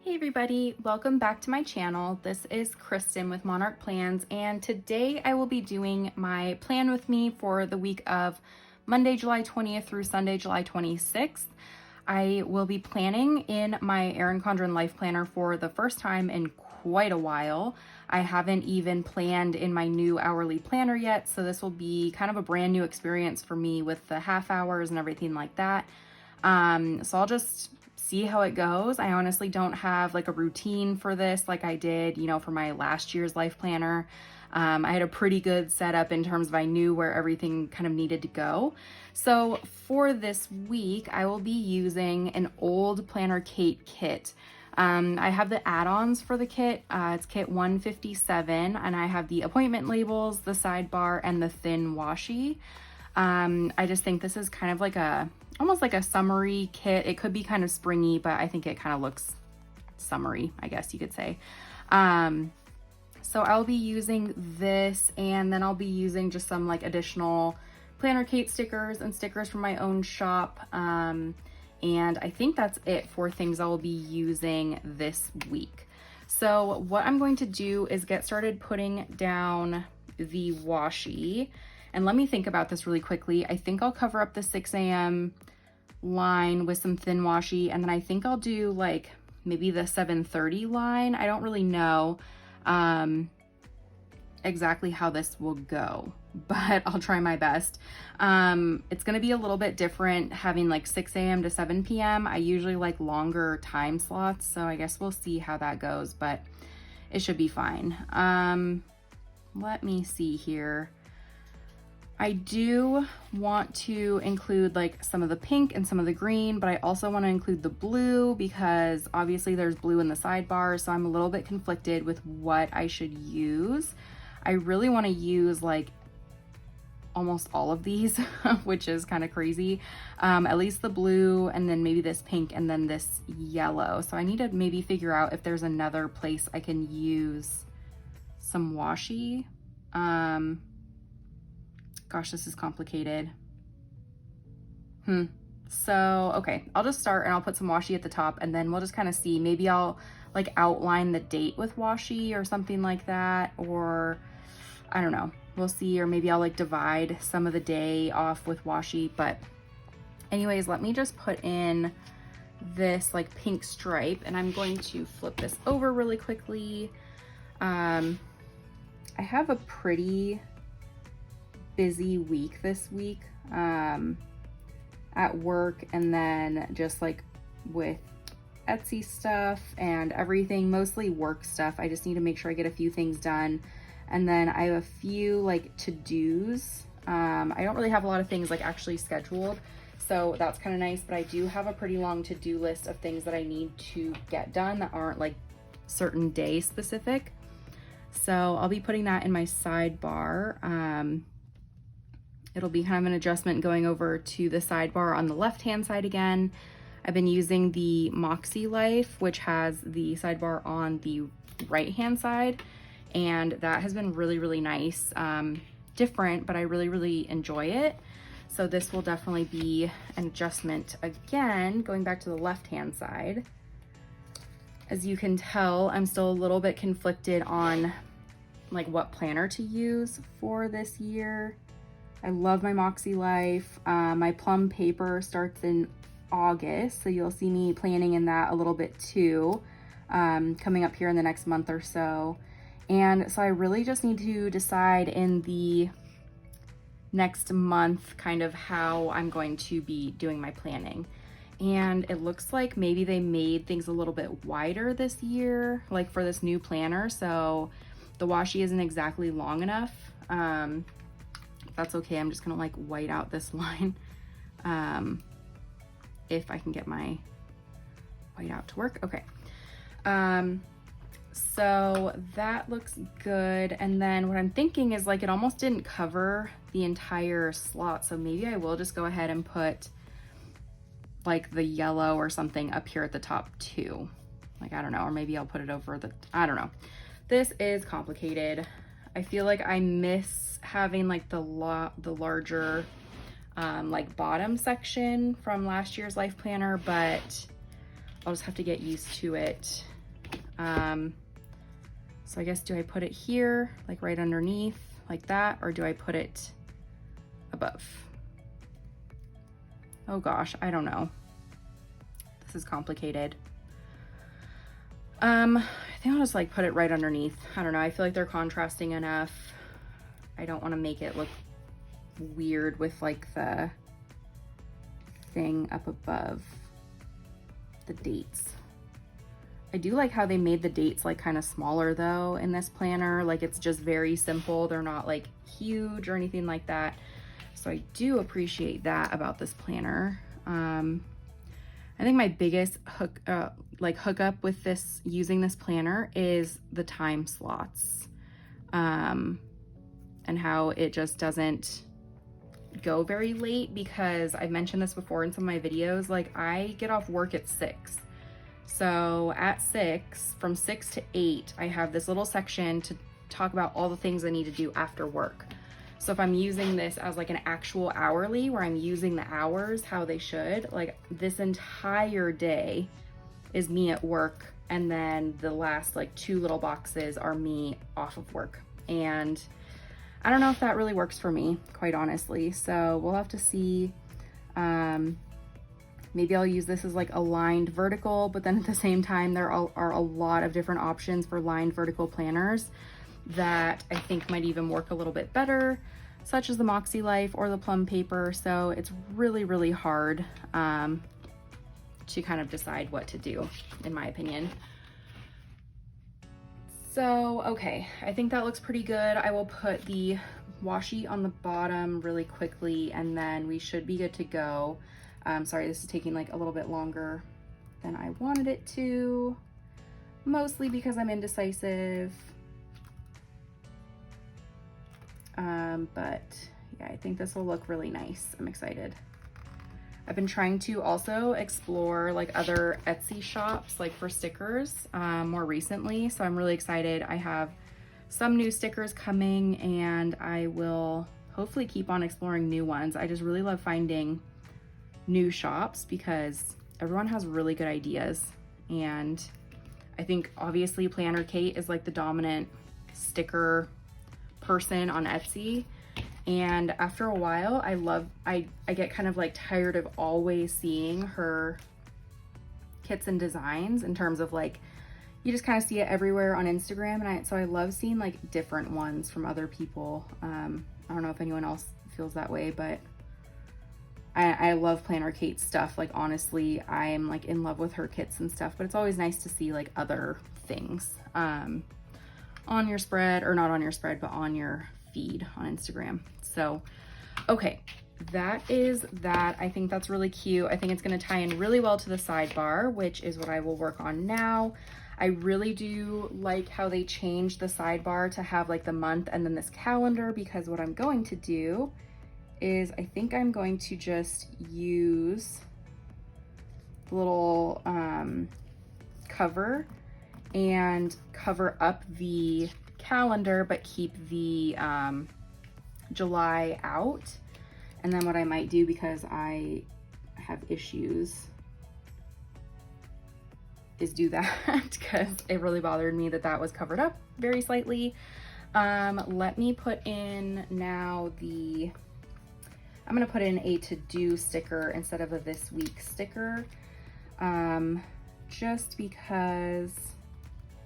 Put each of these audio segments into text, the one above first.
Hey everybody, welcome back to my channel. This is Kristen with Monarch Plans, and today I will be doing my plan with me for the week of Monday, July 20th through Sunday, July 26th. I will be planning in my Erin Condren Life Planner for the first time in quite a while. I haven't even planned in my new hourly planner yet, so this will be kind of a brand new experience for me with the half hours and everything like that. So I'll just see how it goes. I honestly don't have like a routine for this like I did, for my last year's life planner. I had a pretty good setup in terms of I knew where everything kind of needed to go. So for this week, I will be using an old PlannerKate kit. I have the add-ons for the kit. It's kit 157, and I have the appointment labels, the sidebar, and the thin washi. I just think this is kind of like almost like a summery kit. It could be kind of springy, but I think it kind of looks summery, I guess you could say. So I'll be using this, and then I'll be using just some like additional PlannerKate stickers and stickers from my own shop. And I think that's it for things I will be using this week. So what I'm going to do is get started putting down the washi. And let me think about this really quickly. I think I'll cover up the 6 a.m. line with some thin washi, and then I think I'll do like maybe the 7:30 line. I don't really know exactly how this will go, but I'll try my best. It's gonna be a little bit different having like 6 a.m. to 7 p.m. I usually like longer time slots, so I guess we'll see how that goes, but it should be fine. Let me see here. I do want to include like some of the pink and some of the green, but I also want to include the blue because obviously there's blue in the sidebar, so I'm a little bit conflicted with what I should use. I really want to use like almost all of these, which is kind of crazy. At least the blue, and then maybe this pink, and then this yellow. So I need to maybe figure out if there's another place I can use some washi. Gosh, this is complicated. So, okay, I'll just start and I'll put some washi at the top, and then we'll just kind of see. Maybe I'll like outline the date with washi or something like that, or I don't know. We'll see, or maybe I'll like divide some of the day off with washi. But anyways, let me just put in this like pink stripe, and I'm going to flip this over really quickly. I have a pretty busy week this week at work, and then just like with Etsy stuff and everything, mostly work stuff. I just need to make sure I get a few things done, and then I have a few like to-dos. I don't really have a lot of things like actually scheduled, so that's kind of nice, but I do have a pretty long to-do list of things that I need to get done that aren't like certain day specific. So I'll be putting that in my sidebar. It'll be kind of an adjustment going over to the sidebar on the left-hand side again. I've been using the Moxie Life, which has the sidebar on the right-hand side, and that has been really, really nice. Different, but I really, really enjoy it. So this will definitely be an adjustment again, going back to the left-hand side. As you can tell, I'm still a little bit conflicted on like what planner to use for this year. I love my Moxie Life. My plum paper starts in August, so you'll see me planning in that a little bit too, coming up here in the next month or so. And so I really just need to decide in the next month kind of how I'm going to be doing my planning. And it looks like maybe they made things a little bit wider this year, like for this new planner, so the washi isn't exactly long enough. That's okay. I'm just gonna like white out this line if I can get my white out to work. Okay. So that looks good. And then what I'm thinking is like it almost didn't cover the entire slot, so maybe I will just go ahead and put like the yellow or something up here at the top too. Like, I don't know, or maybe I'll put it over the, I don't know. This is complicated. I feel like I miss having like the larger like bottom section from last year's life planner, but I'll just have to get used to it So I guess, do I put it here, like right underneath like that, or do I put it above? Oh gosh, I don't know. This is complicated. I think I'll just like put it right underneath. I don't know, I feel like they're contrasting enough. I don't want to make it look weird with like the thing up above the dates. I do like how they made the dates like kind of smaller though in this planner. Like it's just very simple. They're not like huge or anything like that. So I do appreciate that about this planner. I think my biggest hookup with this, using this planner, is the time slots, and how it just doesn't go very late, because I've mentioned this before in some of my videos. Like I get off work at 6. So at 6, from 6 to 8, I have this little section to talk about all the things I need to do after work. So if I'm using this as like an actual hourly, where I'm using the hours how they should, like this entire day is me at work, and then the last like 2 little boxes are me off of work. And I don't know if that really works for me, quite honestly. So we'll have to see. Maybe I'll use this as like a lined vertical, but then at the same time, there are a lot of different options for lined vertical planners that I think might even work a little bit better, such as the Moxie Life or the plum paper. So it's really, really hard to kind of decide what to do, in my opinion. So, okay, I think that looks pretty good. I will put the washi on the bottom really quickly, and then we should be good to go. Sorry, this is taking like a little bit longer than I wanted it to, mostly because I'm indecisive. But yeah, I think this will look really nice. I'm excited. I've been trying to also explore like other Etsy shops, like for stickers, more recently. So I'm really excited. I have some new stickers coming, and I will hopefully keep on exploring new ones. I just really love finding new shops because everyone has really good ideas. And I think obviously PlannerKate is like the dominant sticker person on Etsy. And after a while, I get kind of like tired of always seeing her kits and designs, in terms of like, you just kind of see it everywhere on Instagram. And so I love seeing like different ones from other people. I don't know if anyone else feels that way, but I love PlannerKate stuff. Like honestly, I am like in love with her kits and stuff, but it's always nice to see like other things on your spread, or not on your spread, but on your feed on Instagram. So, okay, that is that. I think that's really cute. I think it's gonna tie in really well to the sidebar, which is what I will work on now. I really do like how they changed the sidebar to have like the month and then this calendar, because what I'm going to do is I think I'm going to just use the little cover and cover up the calendar, but keep the July out. And then what I might do, because I have issues, is do that because it really bothered me that that was covered up very slightly. Let me put in now I'm gonna put in a to-do sticker instead of a this week sticker, just because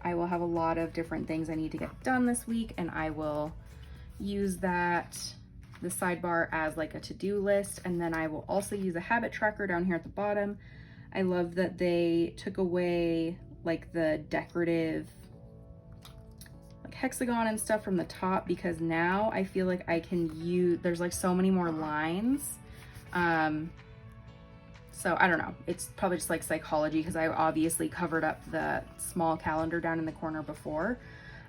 I will have a lot of different things I need to get done this week, and I will use the sidebar as like a to-do list. And then I will also use a habit tracker down here at the bottom. I love that they took away like the decorative like hexagon and stuff from the top, because now I feel like I can use, there's like so many more lines. So I don't know, it's probably just like psychology, because I obviously covered up the small calendar down in the corner before.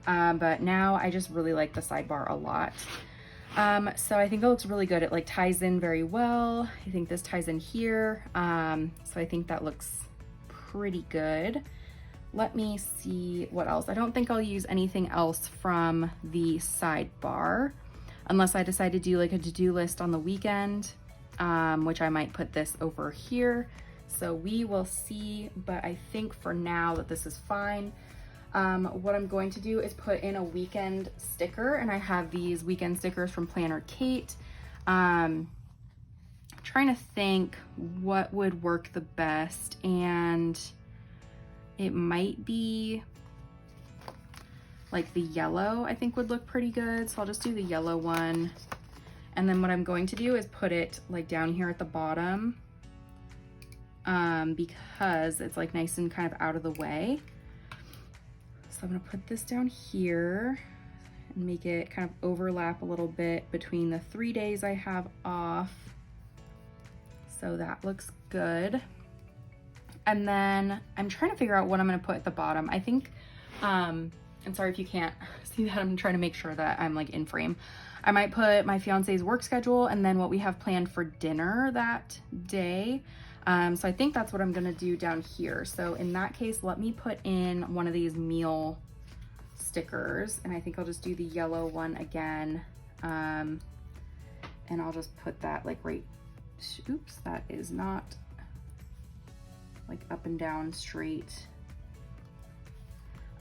But now I just really like the sidebar a lot. So I think it looks really good. It like ties in very well. I think this ties in here. So I think that looks pretty good. Let me see what else. I don't think I'll use anything else from the sidebar, unless I decide to do like a to-do list on the weekend, which I might put this over here. So we will see, but I think for now that this is fine. What I'm going to do is put in a weekend sticker, and I have these weekend stickers from PlannerKate. Trying to think what would work the best, and it might be like the yellow, I think would look pretty good. So I'll just do the yellow one. And then what I'm going to do is put it like down here at the bottom, because it's like nice and kind of out of the way. So I'm gonna put this down here and make it kind of overlap a little bit between the 3 days I have off. So that looks good. And then I'm trying to figure out what I'm gonna put at the bottom. I think, and sorry if you can't see that, I'm trying to make sure that I'm like in frame. I might put my fiance's work schedule and then what we have planned for dinner that day. So I think that's what I'm gonna do down here. So in that case, let me put in one of these meal stickers, and I think I'll just do the yellow one again. And I'll just put that like right, oops, that is not like up and down straight.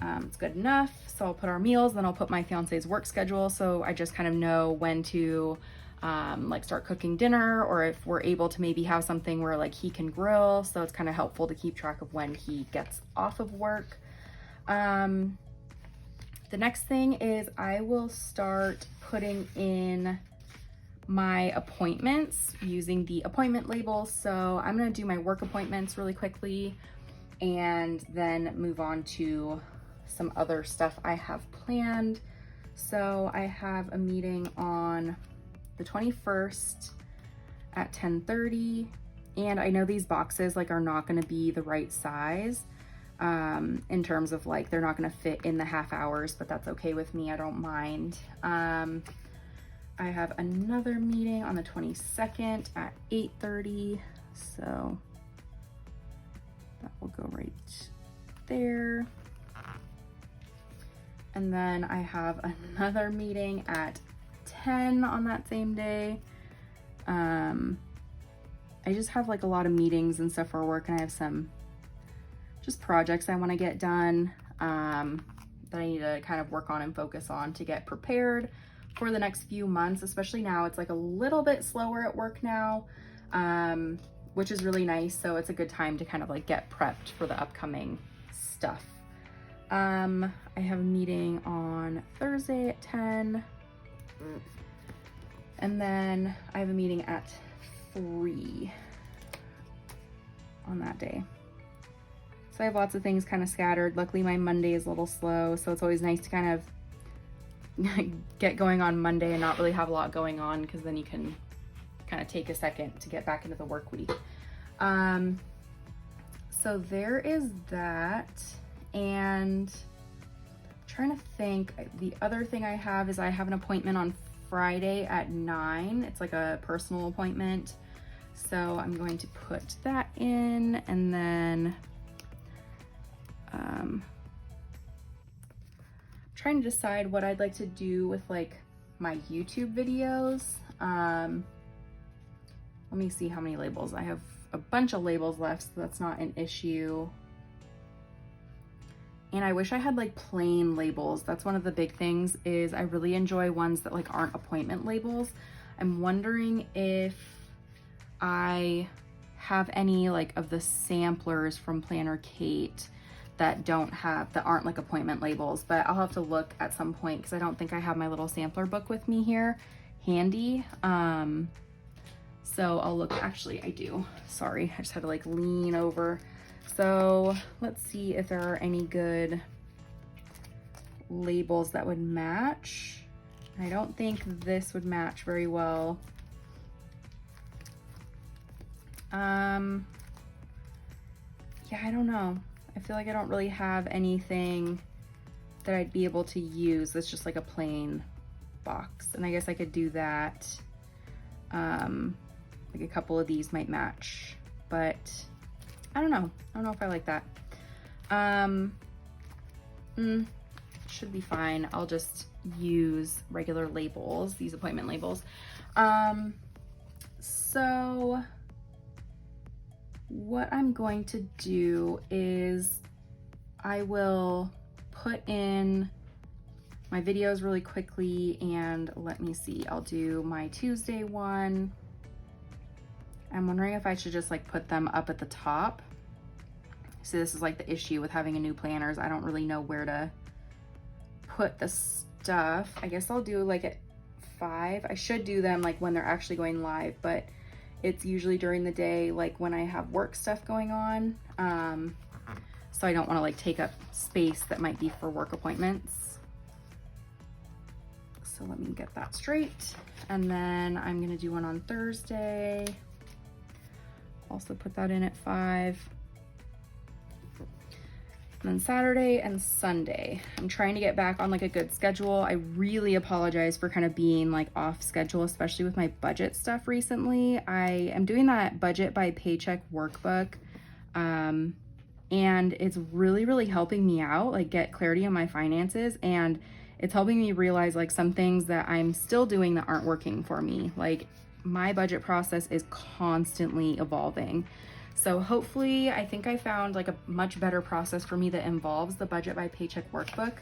It's good enough. So I'll put our meals, then I'll put my fiance's work schedule. So I just kind of know when to like start cooking dinner, or if we're able to maybe have something where like he can grill. So it's kind of helpful to keep track of when he gets off of work. The next thing is I will start putting in my appointments using the appointment labels. So I'm gonna do my work appointments really quickly and then move on to some other stuff I have planned. So I have a meeting on the 21st at 10:30, and I know these boxes like are not going to be the right size in terms of like they're not going to fit in the half hours, but that's okay with me. I don't mind. I have another meeting on the 22nd at 8:30, so that will go right there. And then I have another meeting at 10 on that same day. I just have like a lot of meetings and stuff for work, and I have some just projects I want to get done that I need to kind of work on and focus on to get prepared for the next few months, especially now. It's like a little bit slower at work now, which is really nice. So it's a good time to kind of like get prepped for the upcoming stuff. I have a meeting on Thursday at 10, and then I have a meeting at 3 on that day. So I have lots of things kind of scattered. Luckily my Monday is a little slow, so it's always nice to kind of get going on Monday and not really have a lot going on, because then you can kind of take a second to get back into the work week. So there is that. And I'm trying to think, the other thing I have is I have an appointment on Friday at 9. It's like a personal appointment. So I'm going to put that in, and then trying to decide what I'd like to do with like my YouTube videos. Let me see how many labels. I have a bunch of labels left, so that's not an issue. And I wish I had like plain labels. That's one of the big things, is I really enjoy ones that like aren't appointment labels. I'm wondering if I have any like of the samplers from PlannerKate that aren't like appointment labels, but I'll have to look at some point, because I don't think I have my little sampler book with me here handy. So I'll look, actually I do, sorry, I just had to like lean over. So let's see if there are any good labels that would match. I don't think this would match very well. Yeah, I don't know. I feel like I don't really have anything that I'd be able to use that's just like a plain box. And I guess I could do that. Like a couple of these might match, but I don't know. I don't know if I like that. Should be fine. I'll just use regular labels, these appointment labels. So what I'm going to do is I will put in my videos really quickly, and let me see, I'll do my Tuesday one. I'm wondering if I should just like put them up at the top. So this is like the issue with having a new planner, is I don't really know where to put the stuff. I guess I'll do like at 5. I should do them like when they're actually going live, but it's usually during the day, like when I have work stuff going on. So I don't want to like take up space that might be for work appointments. So let me get that straight. And then I'm gonna do one on Thursday. Also put that in at 5. And then Saturday and Sunday, I'm trying to get back on like a good schedule. I really apologize for kind of being like off schedule, especially with my budget stuff recently. I am doing that budget by paycheck workbook. And it's really, really helping me out, like get clarity on my finances. And it's helping me realize like some things that I'm still doing that aren't working for me. Like my budget process is constantly evolving. So hopefully, I think I found like a much better process for me that involves the budget by paycheck workbook.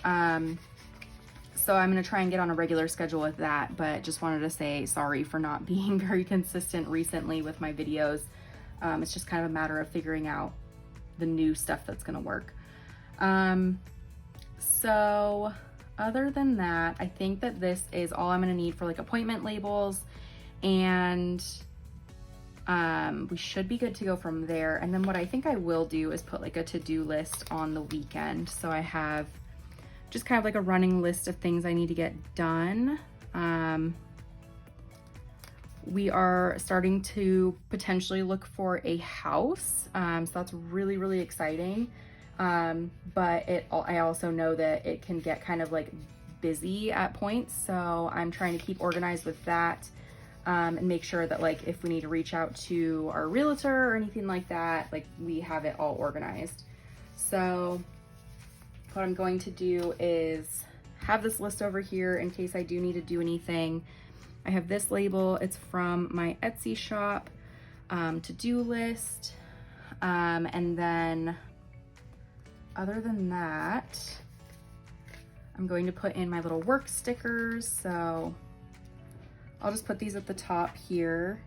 So I'm gonna try and get on a regular schedule with that, but just wanted to say sorry for not being very consistent recently with my videos. It's just kind of a matter of figuring out the new stuff that's gonna work. So other than that, I think that this is all I'm gonna need for like appointment labels, and we should be good to go from there. And then what I think I will do is put like a to-do list on the weekend. So I have just kind of like a running list of things I need to get done. We are starting to potentially look for a house. So that's really, really exciting. But I also know that it can get kind of like busy at points. So I'm trying to keep organized with that. And make sure that like if we need to reach out to our realtor or anything like that, like we have it all organized. So what I'm going to do is have this list over here in case I do need to do anything. I have this label, it's from my Etsy shop, to-do list. And then other than that, I'm going to put in my little work stickers. So I'll just put these at the top here.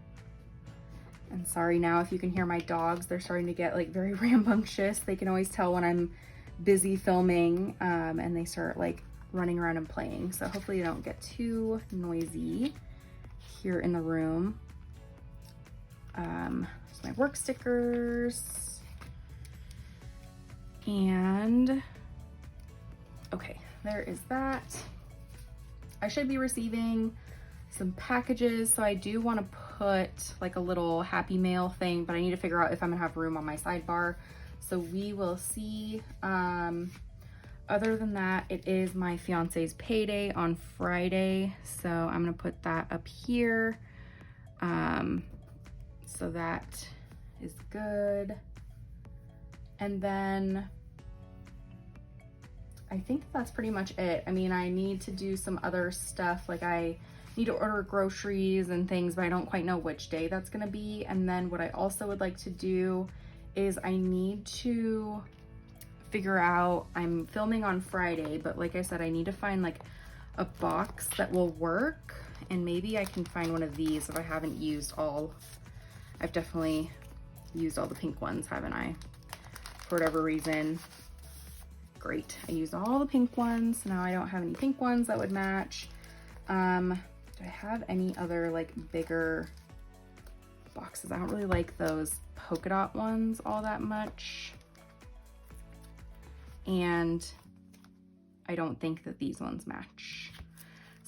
And sorry now if you can hear my dogs, they're starting to get like very rambunctious. They can always tell when I'm busy filming, and they start like running around and playing. So hopefully you don't get too noisy here in the room. Just my work stickers. And okay, there is that. I should be receiving some packages, so I do want to put like a little happy mail thing, but I need to figure out if I'm gonna have room on my sidebar, so we will see. Other than that, it is my fiance's payday on Friday, so I'm gonna put that up here. So that is good. And then I think that's pretty much it. I mean, I need to do some other stuff, like I need to order groceries and things, but I don't quite know which day that's gonna be. And then what I also would like to do is I need to figure out, I'm filming on Friday, but like I said, I need to find like a box that will work, and maybe I can find one of these if I haven't used all. I've definitely used all the pink ones, haven't I? For whatever reason. Great, I used all the pink ones. Now I don't have any pink ones that would match. Do I have any other like bigger boxes? I don't really like those polka dot ones all that much. And I don't think that these ones match.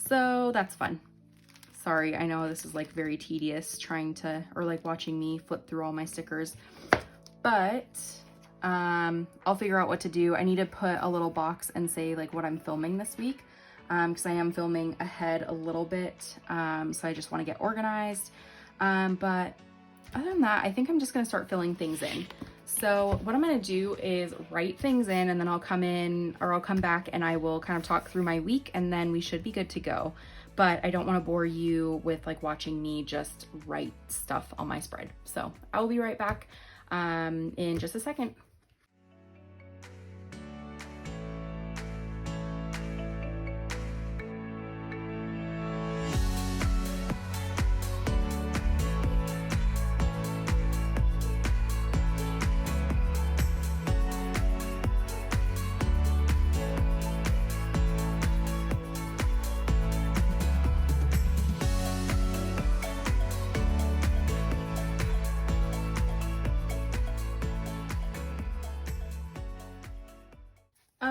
So that's fun. Sorry, I know this is like very tedious trying to, or like watching me flip through all my stickers, but I'll figure out what to do. I need to put a little box and say like what I'm filming this week, because I am filming ahead a little bit. So I just want to get organized. But other than that, I think I'm just going to start filling things in. So what I'm going to do is write things in, and then I'll come in, or I'll come back and I will kind of talk through my week, and then we should be good to go. But I don't want to bore you with like watching me just write stuff on my spread. So I will be right back in just a second.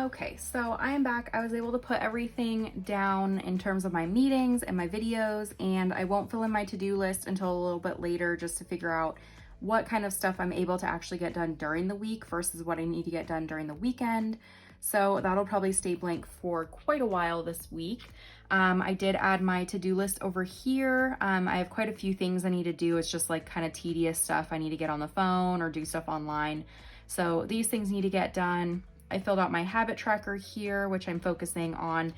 Okay, so I am back. I was able to put everything down in terms of my meetings and my videos, and I won't fill in my to-do list until a little bit later just to figure out what kind of stuff I'm able to actually get done during the week versus what I need to get done during the weekend. So that'll probably stay blank for quite a while this week. I did add my to-do list over here. I have quite a few things I need to do. It's just like kind of tedious stuff. I need to get on the phone or do stuff online. So these things need to get done. I filled out my habit tracker here, which I'm focusing on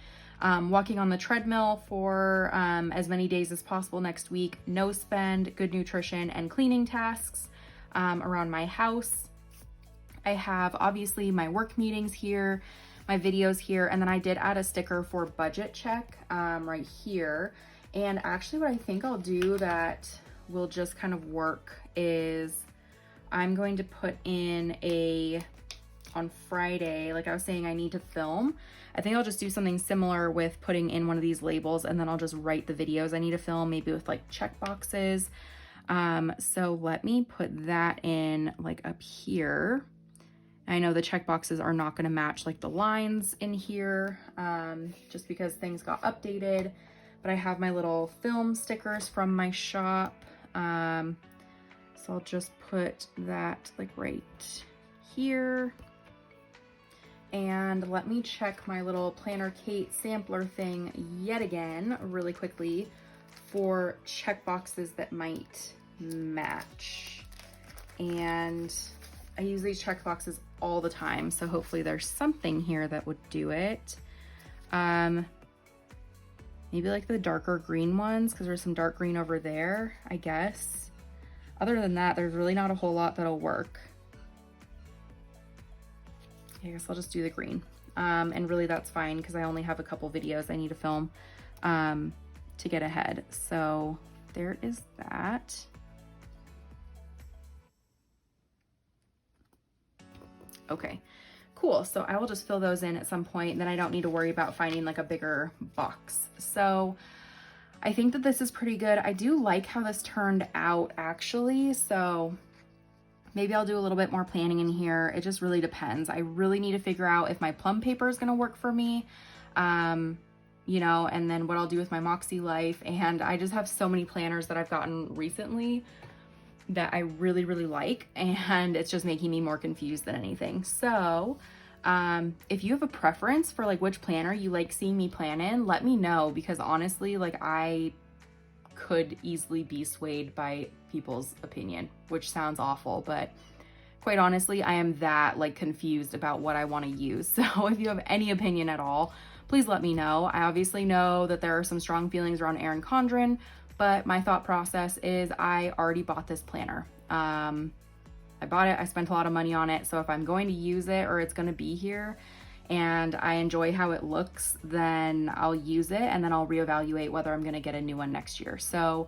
walking on the treadmill for as many days as possible next week, no spend, good nutrition, and cleaning tasks around my house. I have obviously my work meetings here, my videos here, and then I did add a sticker for budget check right here. And actually what I think I'll do that will just kind of work is I'm going to put in on Friday, like I was saying, I need to film. I think I'll just do something similar with putting in one of these labels, and then I'll just write the videos I need to film, maybe with like check boxes. So let me put that in like up here. I know the check boxes are not going to match like the lines in here, just because things got updated, but I have my little film stickers from my shop. So I'll just put that like right here. And let me check my little PlannerKate sampler thing yet again really quickly for check boxes that might match. And I use these check boxes all the time, so hopefully there's something here that would do it. Maybe like the darker green ones, because there's some dark green over there, I guess. Other than that, there's really not a whole lot that'll work. I guess I'll just do the green. And really that's fine because I only have a couple videos I need to film to get ahead. So there is that. Okay, cool. So I will just fill those in at some point, then I don't need to worry about finding like a bigger box. So I think that this is pretty good. I do like how this turned out actually. So maybe I'll do a little bit more planning in here. It just really depends. I really need to figure out if my plum paper is going to work for me, you know, and then what I'll do with my Moxie Life. And I just have so many planners that I've gotten recently that I really, really like. And it's just making me more confused than anything. So if you have a preference for like which planner you like seeing me plan in, let me know, because honestly, like I could easily be swayed by people's opinion, which sounds awful, but quite honestly, I am that like confused about what I want to use. So if you have any opinion at all, please let me know. I obviously know that there are some strong feelings around Erin Condren, but my thought process is I already bought this planner. I bought it, I spent a lot of money on it. So if I'm going to use it or it's going to be here and I enjoy how it looks, then I'll use it and then I'll reevaluate whether I'm going to get a new one next year. So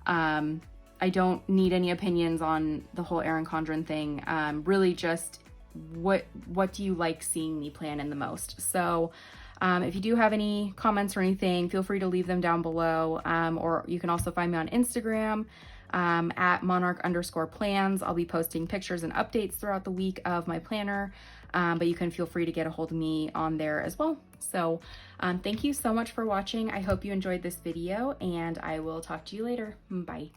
I don't need any opinions on the whole Erin Condren thing. Really just what do you like seeing me plan in the most? So if you do have any comments or anything, feel free to leave them down below. Or you can also find me on Instagram at monarch_plans. I'll be posting pictures and updates throughout the week of my planner. But you can feel free to get a hold of me on there as well. So thank you so much for watching. I hope you enjoyed this video and I will talk to you later. Bye.